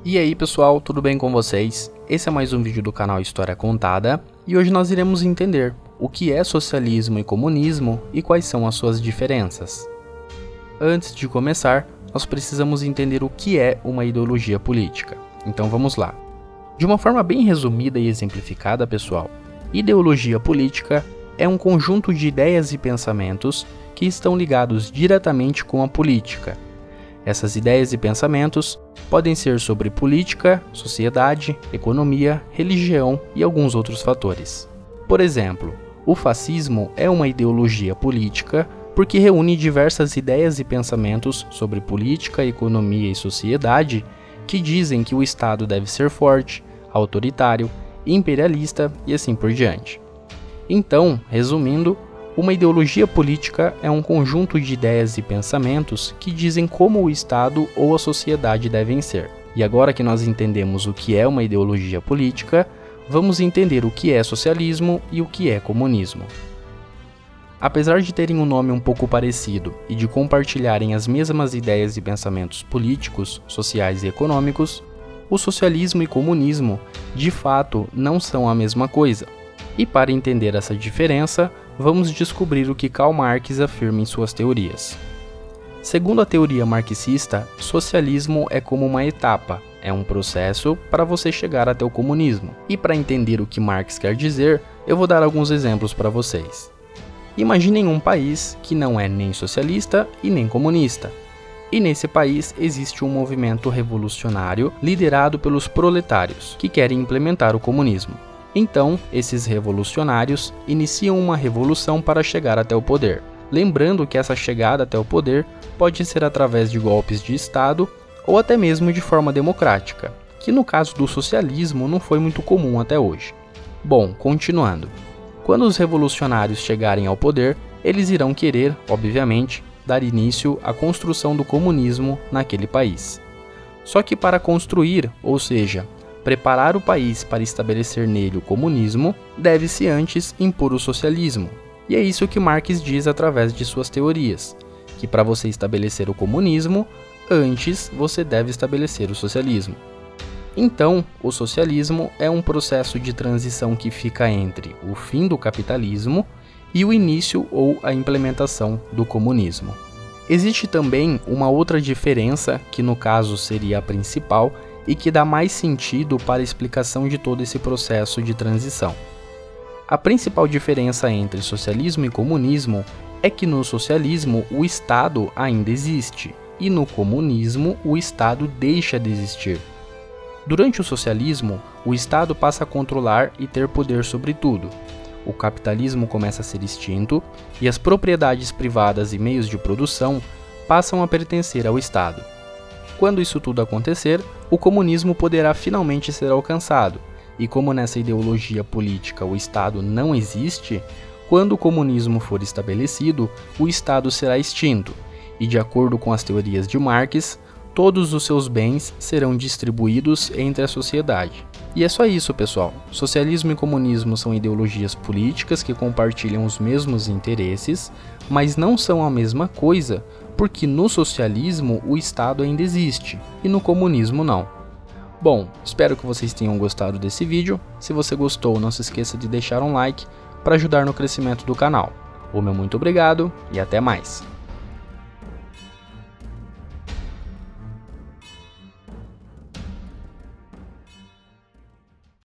E aí pessoal, tudo bem com vocês? Esse é mais um vídeo do canal História Contada e hoje nós iremos entender o que é socialismo e comunismo e quais são as suas diferenças. Antes de começar, nós precisamos entender o que é uma ideologia política. Então vamos lá. De uma forma bem resumida e exemplificada, pessoal, ideologia política é um conjunto de ideias e pensamentos que estão ligados diretamente com a política. Essas ideias e pensamentos podem ser sobre política, sociedade, economia, religião e alguns outros fatores. Por exemplo, o fascismo é uma ideologia política porque reúne diversas ideias e pensamentos sobre política, economia e sociedade que dizem que o Estado deve ser forte, autoritário, imperialista e assim por diante. Então, resumindo, uma ideologia política é um conjunto de ideias e pensamentos que dizem como o Estado ou a sociedade devem ser. E agora que nós entendemos o que é uma ideologia política, vamos entender o que é socialismo e o que é comunismo. Apesar de terem um nome um pouco parecido e de compartilharem as mesmas ideias e pensamentos políticos, sociais e econômicos, o socialismo e comunismo, de fato, não são a mesma coisa. E para entender essa diferença, vamos descobrir o que Karl Marx afirma em suas teorias. Segundo a teoria marxista, socialismo é como uma etapa, é um processo para você chegar até o comunismo. E para entender o que Marx quer dizer, eu vou dar alguns exemplos para vocês. Imaginem um país que não é nem socialista e nem comunista. E nesse país existe um movimento revolucionário liderado pelos proletários, que querem implementar o comunismo. Então, esses revolucionários iniciam uma revolução para chegar até o poder. Lembrando que essa chegada até o poder pode ser através de golpes de Estado ou até mesmo de forma democrática, que no caso do socialismo não foi muito comum até hoje. Bom, continuando. Quando os revolucionários chegarem ao poder, eles irão querer, obviamente, dar início à construção do comunismo naquele país. Só que para construir, ou seja, preparar o país para estabelecer nele o comunismo, deve-se antes impor o socialismo. E é isso que Marx diz através de suas teorias, que para você estabelecer o comunismo, antes você deve estabelecer o socialismo. Então, o socialismo é um processo de transição que fica entre o fim do capitalismo e o início ou a implementação do comunismo. Existe também uma outra diferença, que no caso seria a principal, e que dá mais sentido para a explicação de todo esse processo de transição. A principal diferença entre socialismo e comunismo é que no socialismo o Estado ainda existe, e no comunismo o Estado deixa de existir. Durante o socialismo, o Estado passa a controlar e ter poder sobre tudo. O capitalismo começa a ser extinto e as propriedades privadas e meios de produção passam a pertencer ao Estado. Quando isso tudo acontecer, o comunismo poderá finalmente ser alcançado, e como nessa ideologia política o Estado não existe, quando o comunismo for estabelecido, o Estado será extinto, e de acordo com as teorias de Marx, todos os seus bens serão distribuídos entre a sociedade. E é só isso, pessoal. Socialismo e comunismo são ideologias políticas que compartilham os mesmos interesses, mas não são a mesma coisa, porque no socialismo o Estado ainda existe, e no comunismo não. Bom, espero que vocês tenham gostado desse vídeo. Se você gostou, não se esqueça de deixar um like para ajudar no crescimento do canal. O meu muito obrigado e até mais!